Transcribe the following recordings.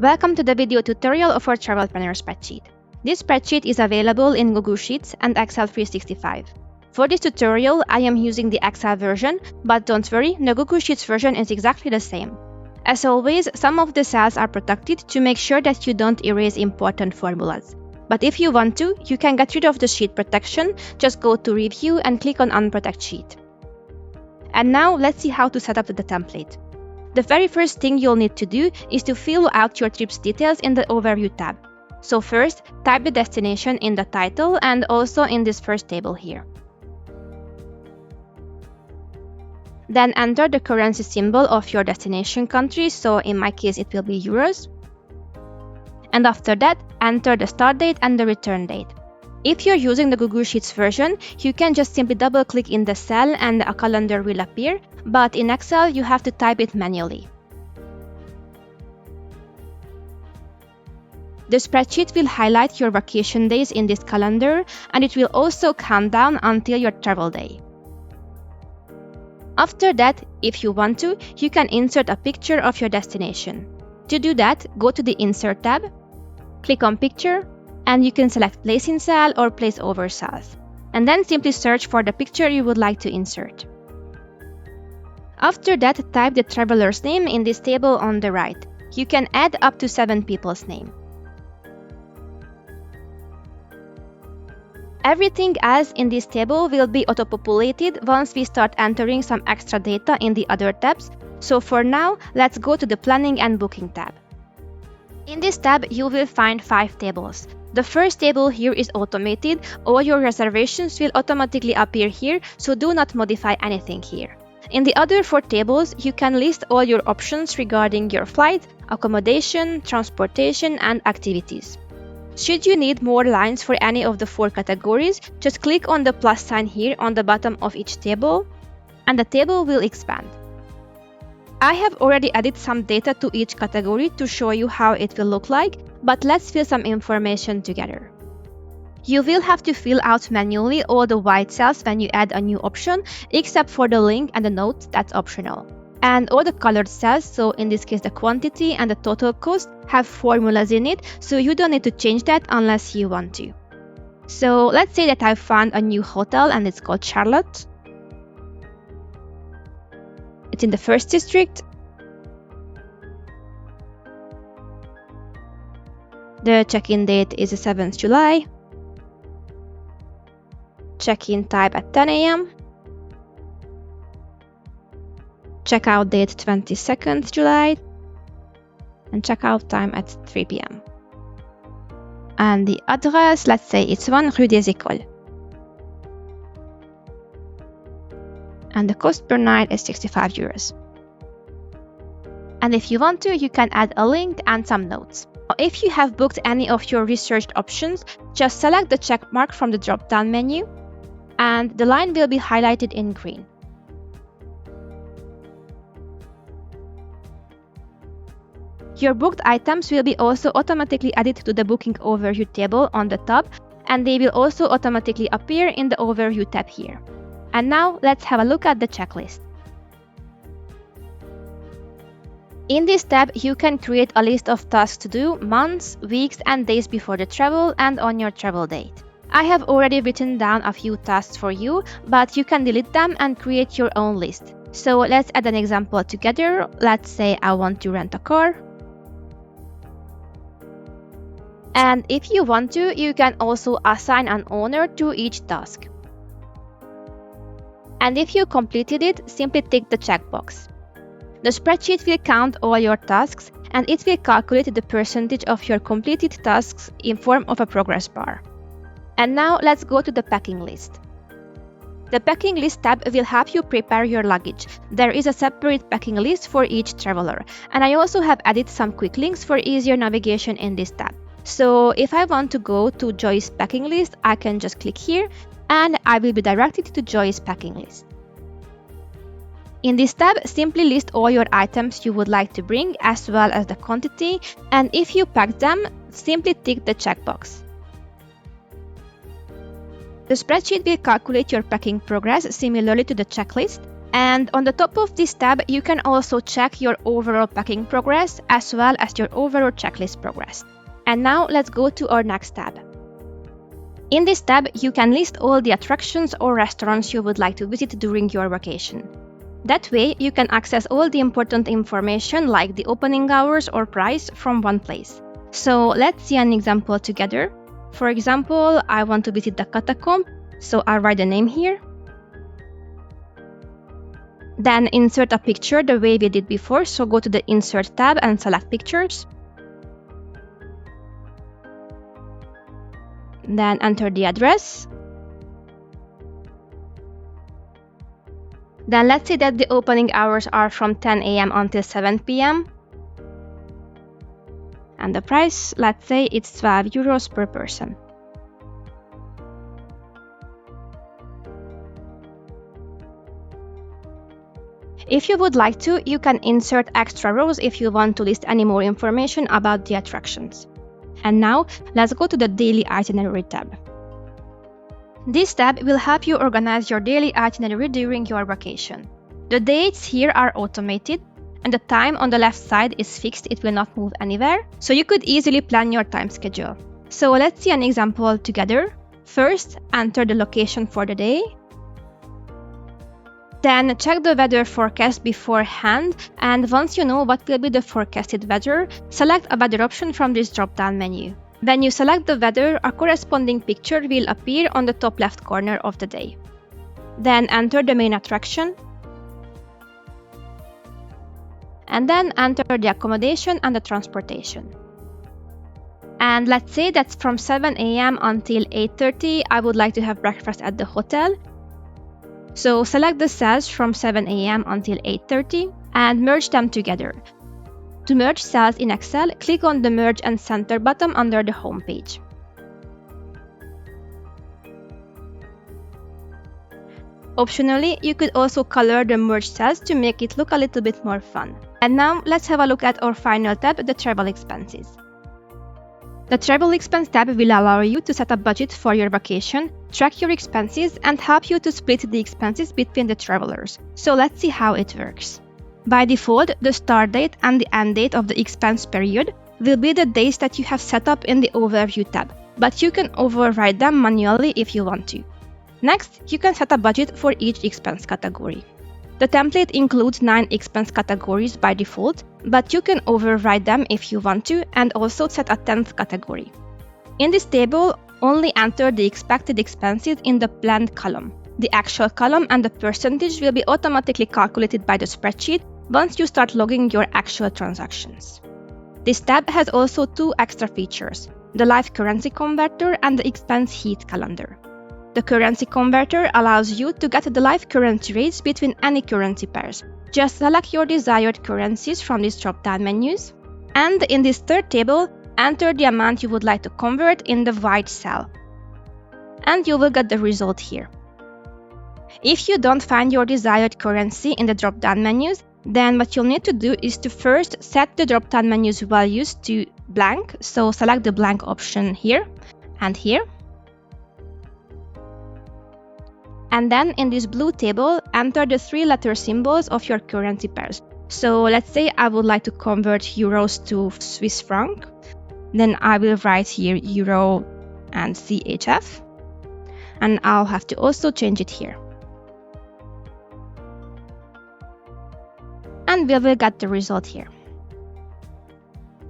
Welcome to the video tutorial of our Travel Planner spreadsheet. This spreadsheet is available in Google Sheets and Excel 365. For this tutorial, I am using the Excel version, but don't worry, the Google Sheets version is exactly the same. As always, some of the cells are protected to make sure that you don't erase important formulas. But if you want to, you can get rid of the sheet protection, just go to Review and click on Unprotect Sheet. And now let's see how to set up the template. The very first thing you'll need to do is to fill out your trip's details in the Overview tab. So first, type the destination in the title and also in this first table here. Then enter the currency symbol of your destination country, so in my case it will be euros. And after that, enter the start date and the return date. If you're using the Google Sheets version, you can just simply double-click in the cell and a calendar will appear, but in Excel you have to type it manually. The spreadsheet will highlight your vacation days in this calendar, and it will also count down until your travel day. After that, if you want to, you can insert a picture of your destination. To do that, go to the Insert tab, click on Picture, and you can select Place in Cell or Place over Cells. And then simply search for the picture you would like to insert. After that, type the traveler's name in this table on the right. You can add up to 7 people's name. Everything else in this table will be auto-populated once we start entering some extra data in the other tabs. So for now, let's go to the Planning and Booking tab. In this tab, you will find 5 tables. The first table here is automated. All your reservations will automatically appear here, so do not modify anything here. In the other 4 tables, you can list all your options regarding your flight, accommodation, transportation, and activities. Should you need more lines for any of the 4 categories, just click on the plus sign here on the bottom of each table, and the table will expand. I have already added some data to each category to show you how it will look like, but let's fill some information together. You will have to fill out manually all the white cells when you add a new option, except for the link and the note, that's optional. And all the colored cells, so in this case the quantity and the total cost, have formulas in it, so you don't need to change that unless you want to. So let's say that I found a new hotel and it's called Charlotte. It's in the 1st district. The check-in date is the 7th July. Check-in time at 10 a.m. Checkout date 22nd July. And checkout time at 3 p.m. And the address, let's say it's 1 Rue des Écoles. And the cost per night is 65 euros. And if you want to, you can add a link and some notes. If you have booked any of your researched options, just select the check mark from the drop-down menu, and the line will be highlighted in green. Your booked items will be also automatically added to the Booking Overview table on the top, and they will also automatically appear in the Overview tab here. And now let's have a look at the checklist. In this tab, you can create a list of tasks to do months, weeks, and days before the travel and on your travel date. I have already written down a few tasks for you, but you can delete them and create your own list. So let's add an example together. Let's say I want to rent a car. And if you want to, you can also assign an owner to each task. And if you completed it, simply tick the checkbox. The spreadsheet will count all your tasks, and it will calculate the percentage of your completed tasks in form of a progress bar. And now let's go to the packing list. The packing list tab will help you prepare your luggage. There is a separate packing list for each traveler, and I also have added some quick links for easier navigation in this tab. So if I want to go to Joy's packing list, I can just click here, and I will be directed to Joy's packing list. In this tab, simply list all your items you would like to bring as well as the quantity, and if you packed them, simply tick the checkbox. The spreadsheet will calculate your packing progress similarly to the checklist, And on the top of this tab, you can also check your overall packing progress as well as your overall checklist progress. And now let's go to our next tab. In this tab, you can list all the attractions or restaurants you would like to visit during your vacation. That way, you can access all the important information like the opening hours or price from one place. So let's see an example together. For example, I want to visit the catacomb, so I'll write the name here. Then insert a picture the way we did before, so go to the Insert tab and select Pictures. Then enter the address. Then let's say that the opening hours are from 10 a.m. until 7 p.m. And the price, let's say it's 12 euros per person. If you would like to, you can insert extra rows if you want to list any more information about the attractions. And now, let's go to the Daily Itinerary tab. This tab will help you organize your daily itinerary during your vacation. The dates here are automated, and the time on the left side is fixed, it will not move anywhere, so you could easily plan your time schedule. So let's see an example together. First, enter the location for the day. Then check the weather forecast beforehand, and once you know what will be the forecasted weather, select a weather option from this drop-down menu. When you select the weather, a corresponding picture will appear on the top left corner of the day. Then enter the main attraction, and then enter the accommodation and the transportation. And let's say that's from 7 a.m. until 8:30, I would like to have breakfast at the hotel. So select the cells from 7 a.m. until 8:30 and merge them together. To merge cells in Excel, click on the Merge and Center button under the Home page. Optionally, you could also color the merged cells to make it look a little bit more fun. And now, let's have a look at our final tab, the Travel Expenses. The Travel Expense tab will allow you to set a budget for your vacation, track your expenses, and help you to split the expenses between the travelers. So let's see how it works. By default, the start date and the end date of the expense period will be the dates that you have set up in the Overview tab, but you can override them manually if you want to. Next, you can set a budget for each expense category. The template includes 9 expense categories by default, but you can override them if you want to and also set a 10th category. In this table, only enter the expected expenses in the planned column. The actual column and the percentage will be automatically calculated by the spreadsheet once you start logging your actual transactions. This tab has also 2 extra features, the live currency converter and the expense heat calendar. The currency converter allows you to get the live currency rates between any currency pairs. Just select your desired currencies from these drop-down menus, and in this third table, enter the amount you would like to convert in the white cell, and you will get the result here. If you don't find your desired currency in the drop-down menus, then what you'll need to do is to first set the drop-down menus values to blank, so select the blank option here and here. And then in this blue table, enter the 3-letter symbols of your currency pairs. So let's say I would like to convert euros to Swiss franc. Then I will write here euro and CHF. And I'll have to also change it here. And we will get the result here.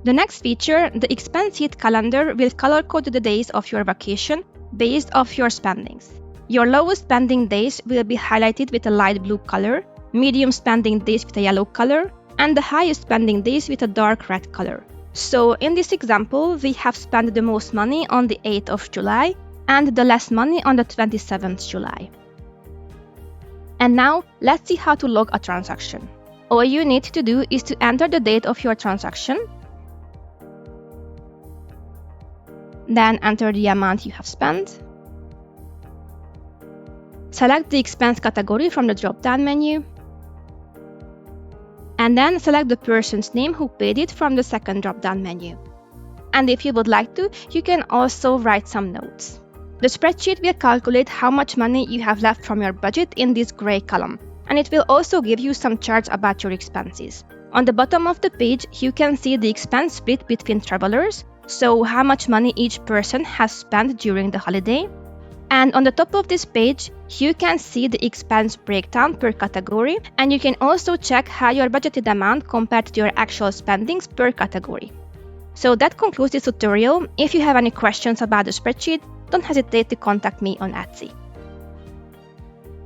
The next feature, the expense sheet calendar, will color code the days of your vacation based off your spendings. Your lowest spending days will be highlighted with a light blue color, medium spending days with a yellow color, and the highest spending days with a dark red color. So in this example, we have spent the most money on the 8th of July and the less money on the 27th July. And now, let's see how to log a transaction. All you need to do is to enter the date of your transaction, then enter the amount you have spent, select the expense category from the drop-down menu, and then select the person's name who paid it from the second drop-down menu. And if you would like to, you can also write some notes. The spreadsheet will calculate how much money you have left from your budget in this gray column, and it will also give you some charts about your expenses. On the bottom of the page, you can see the expense split between travelers, so how much money each person has spent during the holiday. And on the top of this page, you can see the expense breakdown per category, and you can also check how your budgeted amount compared to your actual spendings per category. So that concludes this tutorial. If you have any questions about the spreadsheet, don't hesitate to contact me on Etsy.